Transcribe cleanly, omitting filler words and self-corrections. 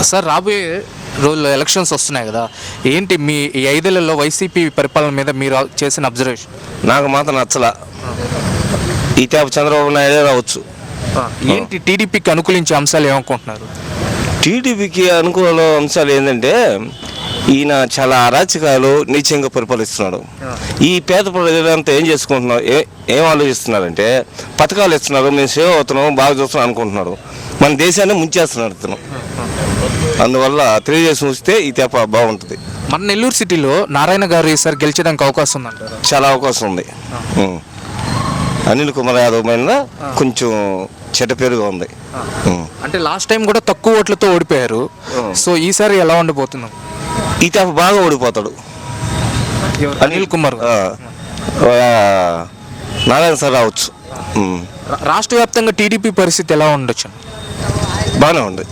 Sir రాబోయే రోజుల్లో elections వస్తున్నాయి కదా, ఏంటి మీ ఈ 5 ఏళ్లలో వైసీపీ పరిపాలన మీద మీరు చేసిన అబ్జర్వేషన్? నాకు మాత్రం నచ్చలా. ఈ తేప చంద్రబాబు నాయుడు రావచ్చు. ఏంటి టీడీపీకి అనుకూలించే అంశాలు ఏమనుకుంటున్నారు? టీడీపీకి అనుకూల అంశాలు ఏంటంటే ఈయన చాలా అరాచకాలు నీచంగా పరిపాలిస్తున్నాడు. ఈ పేద ప్రజలంతా ఏం చేసుకుంటున్నారు, ఏం ఆలోచిస్తున్నారంటే పథకాలు ఇస్తున్నారు, మేము సేవ అవుతున్నాం, బాగా చూస్తున్నాం అనుకుంటున్నారు. మన దేశాన్ని ముంచేస్తున్నాడు ఇతను. అందువల్ల తెలుగుదేశం వస్తే ఈ తేప బాగుంటుంది. మన నెల్లూరు సిటీలో నారాయణ గారు ఈసారి గెలిచడానికి అవకాశం ఉందంటారు? చాలా అవకాశం ఉంది. అనిల్ కుమార్ యాదవ్ మీద కొంచెం చెడ్డ పేరుగా ఉంది. అంటే లాస్ట్ టైం కూడా తక్కువ ఓట్లతో ఓడిపోయారు. సో ఈసారి ఎలా ఉండబోతున్నాం? ఈ తేప బాగా ఓడిపోతాడు. అనిల్ కుమార్ నారాయణ సార్ రావచ్చు. రాష్ట్ర వ్యాప్తంగా టీడీపీ పరిస్థితి ఎలా ఉండొచ్చు? బాగానే ఉంది.